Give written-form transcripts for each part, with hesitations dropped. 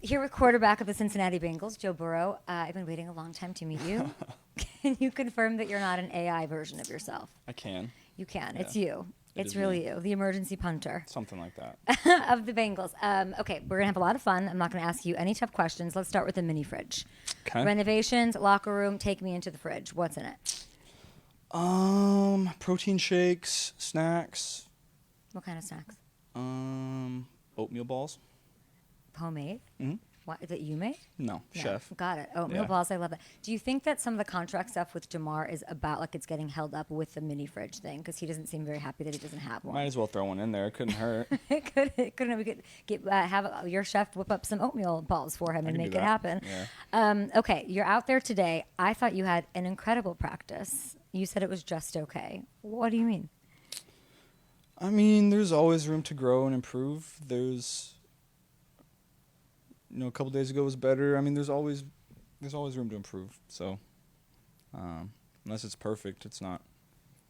Here with quarterback of the Cincinnati Bengals, Joe Burrow. I've been waiting a long time to meet you. Can you confirm that you're not an AI version of yourself? I can. You can. Yeah. It's you. It's is really me. you, the emergency punter Something like that. of the Bengals. Okay, we're going to have a lot of fun. I'm not going to ask you any tough questions. Let's start with the mini fridge. Okay. Renovations, locker room, take me into the fridge. What's in it? Protein shakes, snacks, What kind of snacks? oatmeal balls. Homemade? Mm-hmm. What, that you made? No, chef. Got it. Oatmeal Yeah. balls, I love that. Do you think that some of the contract stuff with Jamar is about like it's getting held up with the mini fridge thing? Because he doesn't seem very happy that he doesn't have one. Might as well throw one in there. It couldn't hurt. Couldn't we get have your chef whip up some oatmeal balls for him and can make do it that. happen? Yeah. Okay, you're out there today. I thought you had an incredible practice. You said it was just okay. What do you mean? I mean, there's always room to grow and improve. A couple days ago was better. I mean, there's always room to improve. So, unless it's perfect, it's not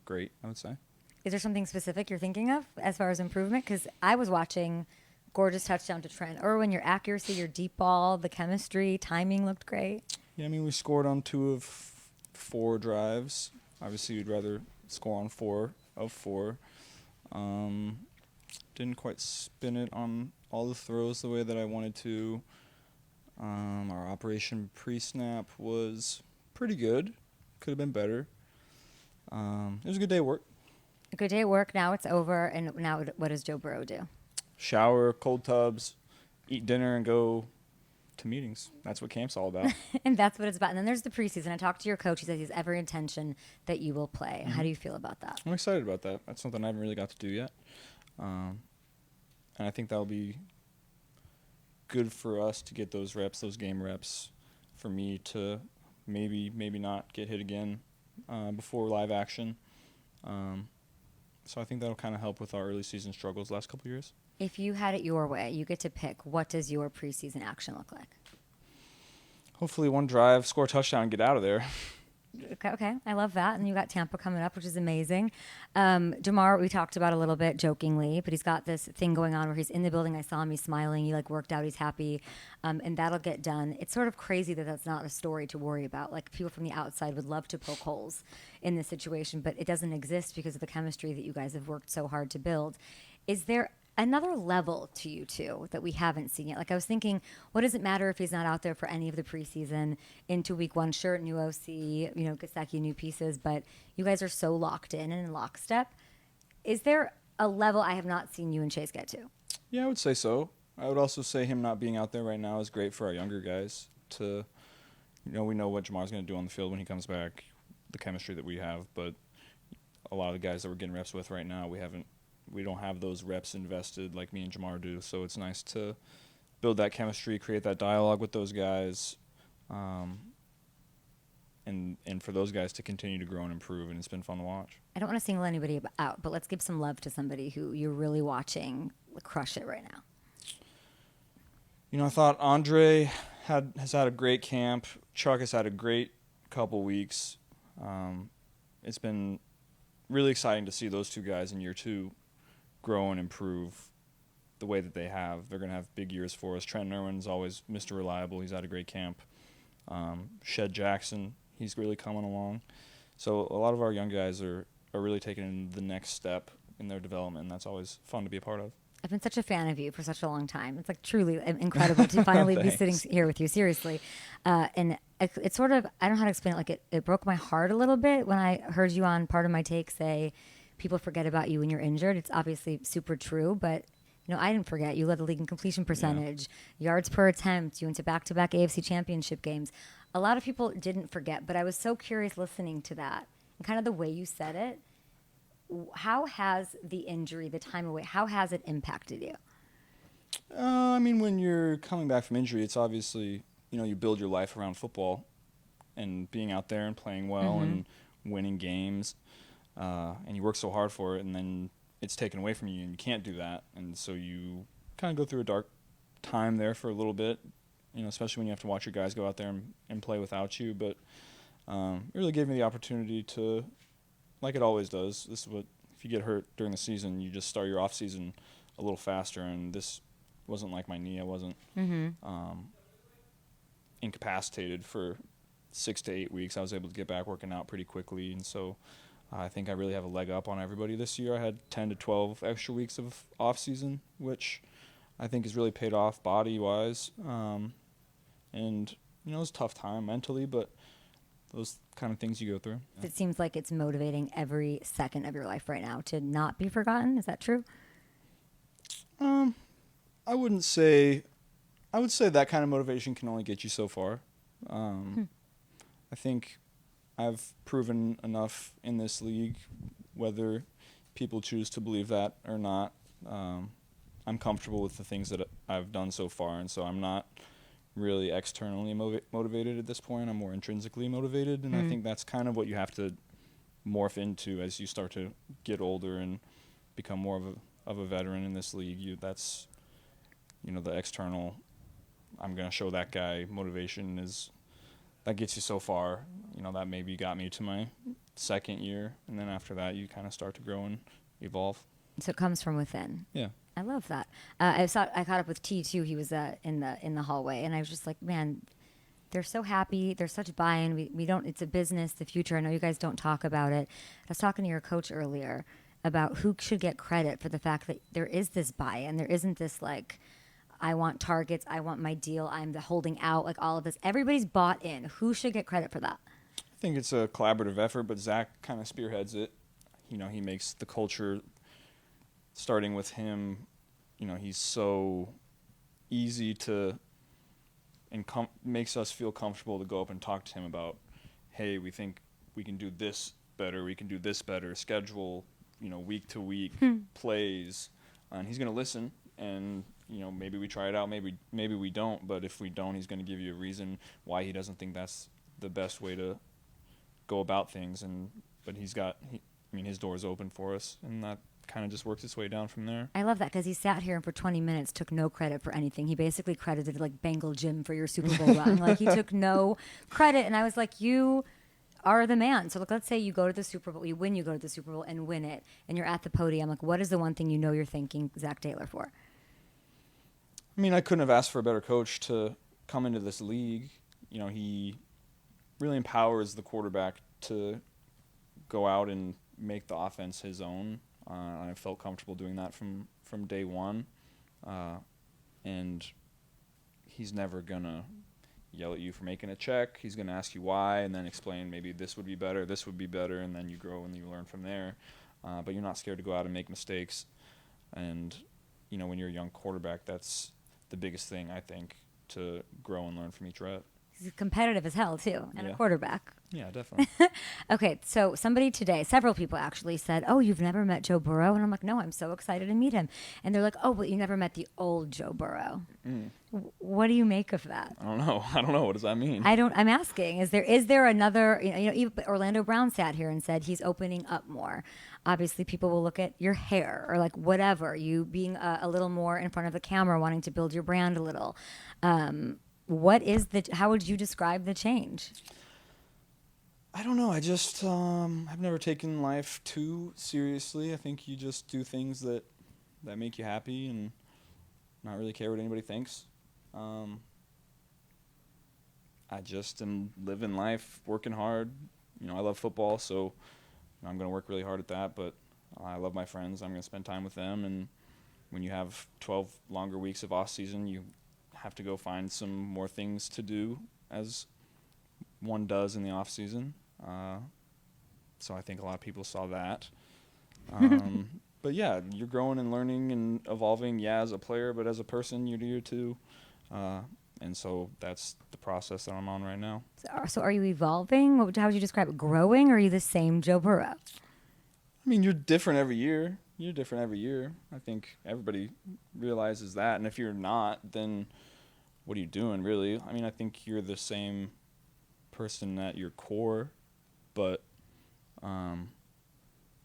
great, I would say. Is there something specific you're thinking of as far as improvement? Because I was watching gorgeous touchdown to Trent Irwin. Your accuracy, your deep ball, the chemistry, timing looked great. Yeah, I mean, we scored on 2 of 4 drives. Obviously, you'd rather score on 4 of 4. Didn't quite spin it on all the throws the way that I wanted to. Our operation pre-snap was pretty good. Could have been better. It was a good day of work. A good day at work. Now it's over. And now what does Joe Burrow do? Shower, cold tubs, eat dinner, and go to meetings. That's what camp's all about. And that's what it's about. And then there's the preseason. I talked to your coach. He says he has every intention that you will play. Mm-hmm. How do you feel about that? I'm excited about that. That's something I haven't really got to do yet. And I think that'll be good for us to get those reps, those game reps, for me to maybe not get hit again before live action. So I think that'll kind of help with our early season struggles last couple of years. If you had it your way, you get to pick, what does your preseason action look like? Hopefully one drive, score a touchdown, and get out of there. Okay, I love that. And you got Tampa coming up, which is amazing. Jamar, we talked about a little bit jokingly, but he's got this thing going on where he's in the building. I saw him, he's smiling, he worked out, he's happy, and that'll get done. It's sort of crazy that that's not a story to worry about. Like, people from the outside would love to poke holes in this situation, but it doesn't exist because of the chemistry that you guys have worked so hard to build. Is there another level to you two that we haven't seen yet? Like, I was thinking, what does it matter if he's not out there for any of the preseason into week 1? Sure, new OC, Gasecki, new pieces, but you guys are so locked in and in lockstep. Is there a level I have not seen you and Chase get to? Yeah, I would say so. I would also say him not being out there right now is great for our younger guys to, we know what Jamar's going to do on the field when he comes back, the chemistry that we have, but a lot of the guys that we're getting reps with right now, we don't have those reps invested like me and Jamar do, so it's nice to build that chemistry, create that dialogue with those guys, and for those guys to continue to grow and improve, and it's been fun to watch. I don't want to single anybody out, but let's give some love to somebody who you're really watching crush it right now. I thought Andre has had a great camp. Chuck has had a great couple weeks. It's been really exciting to see those 2 guys in year 2 grow and improve the way that they have. They're going to have big years for us. Trent Irwin's always Mr. Reliable. He's had a great camp. Shed Jackson, he's really coming along. So a lot of our young guys are really taking the next step in their development, and that's always fun to be a part of. I've been such a fan of you for such a long time. It's truly incredible to finally be sitting here with you, seriously. And it's sort of, I don't know how to explain it, it broke my heart a little bit when I heard you on Part of My Take say, people forget about you when you're injured. It's obviously super true, but I didn't forget. You led the league in completion percentage, yards per attempt. You went to back-to-back AFC championship games. A lot of people didn't forget, but I was so curious listening to that and kind of the way you said it. How has the injury, the time away, how has it impacted you? I mean, when you're coming back from injury, it's obviously, you build your life around football and being out there and playing well and winning games. And you work so hard for it, and then it's taken away from you, and you can't do that. And so you kind of go through a dark time there for a little bit, especially when you have to watch your guys go out there and play without you. But it really gave me the opportunity to, like it always does, this is what, if you get hurt during the season, you just start your off season a little faster, and this wasn't like my knee. I wasn't incapacitated for 6 to 8 weeks. I was able to get back working out pretty quickly, and so I think I really have a leg up on everybody this year. I had 10 to 12 extra weeks of off season, which I think has really paid off body wise, and it was a tough time mentally, but those kind of things you go through. It seems like it's motivating every second of your life right now to not be forgotten. Is that true? I wouldn't say. I would say that kind of motivation can only get you so far. I think I've proven enough in this league, whether people choose to believe that or not. I'm comfortable with the things that I've done so far, and so I'm not really externally motivated at this point. I'm more intrinsically motivated, and I think that's kind of what you have to morph into as you start to get older and become more of a veteran in this league. That's the external, I'm going to show that guy motivation that gets you so far. That maybe got me to my second year, and then after that you kind of start to grow and evolve. So it comes from within. Yeah. I love that. I caught up with T too. He was in the hallway, and I was just like, man, they're so happy. There's such buy-in. We don't. It's a business. The future. I know you guys don't talk about it. I was talking to your coach earlier about who should get credit for the fact that there is this buy-in. There isn't this like, I want targets. I want my deal. I'm the holding out. Like all of this. Everybody's bought in. Who should get credit for that? I think it's a collaborative effort, but Zach kind of spearheads it. He makes the culture. Starting with him, he's so easy to and makes us feel comfortable to go up and talk to him about, hey, we think we can do this better, we can do this better, schedule, week to week plays, and he's going to listen, and maybe we try it out, maybe we don't, but if we don't, he's going to give you a reason why he doesn't think that's the best way to go about things, but his door's open for us, and that kind of just works its way down from there. I love that because he sat here and for 20 minutes took no credit for anything. He basically credited like Bengal Jim for your Super Bowl run. Like he took no credit, and I was like, you are the man. So let's say you go to the Super Bowl, you go to the Super Bowl and win it, and you're at the podium. Like, what is the one thing you're thanking Zach Taylor for? I couldn't have asked for a better coach to come into this league. He really empowers the quarterback to go out and make the offense his own. I felt comfortable doing that from day one. And he's never going to yell at you for making a check. He's going to ask you why and then explain maybe this would be better, and then you grow and you learn from there. But you're not scared to go out and make mistakes. And, when you're a young quarterback, that's the biggest thing, I think, to grow and learn from each rep. He's competitive as hell, too, and a quarterback. Yeah, definitely. Okay, so somebody today, several people actually said, oh, you've never met Joe Burrow? And I'm like, no, I'm so excited to meet him. And they're like, oh, but you never met the old Joe Burrow. What do you make of that? I don't know. What does that mean? I'm asking, is there another, even Orlando Brown sat here and said he's opening up more. Obviously, people will look at your hair or like whatever, you being a little more in front of the camera, wanting to build your brand a little. How would you describe the change? I don't know. I just, I've never taken life too seriously. I think you just do things that make you happy and not really care what anybody thinks. I just am living life, working hard. I love football, so I'm going to work really hard at that, but I love my friends. I'm going to spend time with them, and when you have 12 longer weeks of off season, you have to go find some more things to do as one does in the off season. So I think a lot of people saw that. But yeah, you're growing and learning and evolving, as a player, but as a person, you're here too. And so that's the process that I'm on right now. So are you evolving? How would you describe it? Growing, or are you the same Joe Burrow? You're different every year. I think everybody realizes that. And if you're not, then what are you doing, really? I think you're the same person at your core, but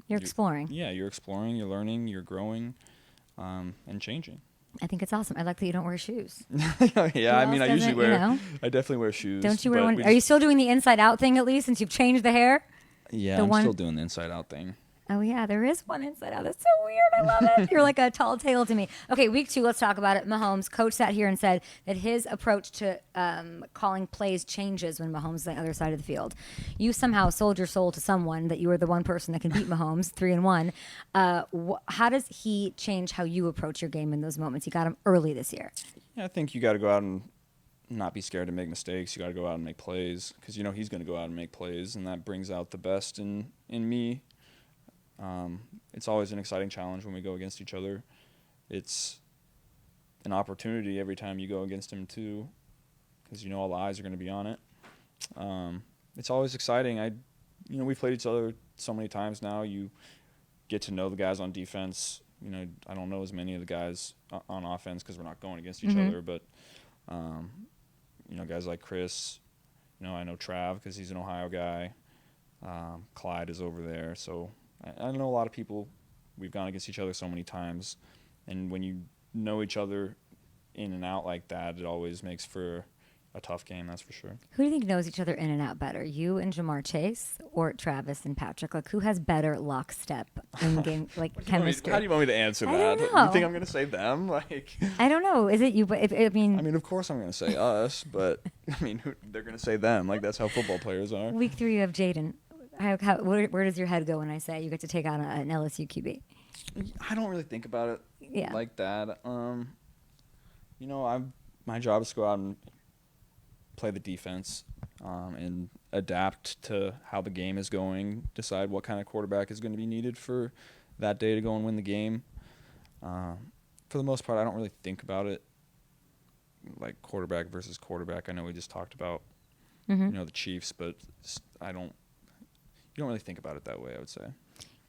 you're exploring. Yeah, you're exploring, you're learning, you're growing, and changing. I think it's awesome. I like that you don't wear shoes. Yeah, I usually wear. I definitely wear shoes. Don't you wear one? Are you still doing the inside out thing at least, since you've changed the hair? Yeah, I'm still doing the inside out thing. Oh, yeah, there is one inside out. That's so weird. I love it. You're like a tall tale to me. Okay, week 2, let's talk about it. Mahomes, coach sat here and said that his approach to calling plays changes when Mahomes is on the other side of the field. You somehow sold your soul to someone that you were the one person that can beat Mahomes 3-1. How does he change how you approach your game in those moments? You got him early this year. Yeah, I think you got to go out and not be scared to make mistakes. You got to go out and make plays because he's going to go out and make plays, and that brings out the best in me. It's always an exciting challenge when we go against each other. It's an opportunity every time you go against him too, because all the eyes are going to be on it. It's always exciting. We've played each other so many times now. You get to know the guys on defense. I don't know as many of the guys on offense because we're not going against each other, but guys like Chris. I know Trav because he's an Ohio guy. Clyde is over there, so I know a lot of people. We've gone against each other so many times, and when you know each other in and out like that, it always makes for a tough game, that's for sure. Who do you think knows each other in and out better, you and Jamar Chase, or Travis and Patrick? Like, who has better lockstep in game, like chemistry? How do you want me to answer that? I don't know. You think I'm going to say them? I don't know. Is it you? But I mean, of course I'm going to say us, but they're going to say them. Like, that's how football players are. Week 3, you have Jaden. Where does your head go when I say you get to take on an LSU QB? I don't really think about it like that. My job is to go out and play the defense and adapt to how the game is going, decide what kind of quarterback is going to be needed for that day to go and win the game. For the most part, I don't really think about it like quarterback versus quarterback. I know we just talked about the Chiefs, but you don't really think about it that way, I would say.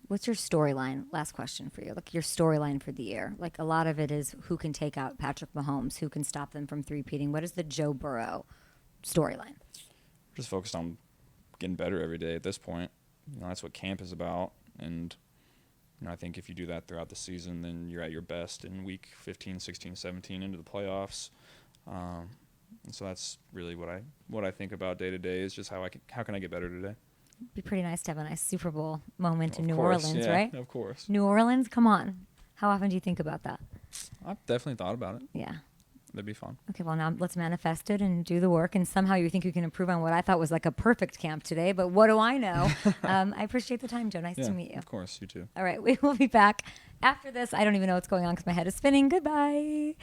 What's your storyline? Last question for you. Like, your storyline for the year. Like, a lot of it is who can take out Patrick Mahomes, who can stop them from three-peating. What is the Joe Burrow storyline? Just focused on getting better every day at this point. That's what camp is about. And I think if you do that throughout the season, then you're at your best in week 15, 16, 17 into the playoffs. And so that's really what I think about day to day is just how can I get better today. It'd be pretty nice to have a nice Super Bowl moment in New Orleans, yeah, right? Of course. New Orleans, come on. How often do you think about that? I've definitely thought about it. Yeah. That'd be fun. Okay, well, now let's manifest it and do the work. And somehow you think you can improve on what I thought was like a perfect camp today. But what do I know? I appreciate the time, Joe. Nice to meet you. Of course. You too. All right. We will be back after this. I don't even know what's going on because my head is spinning. Goodbye.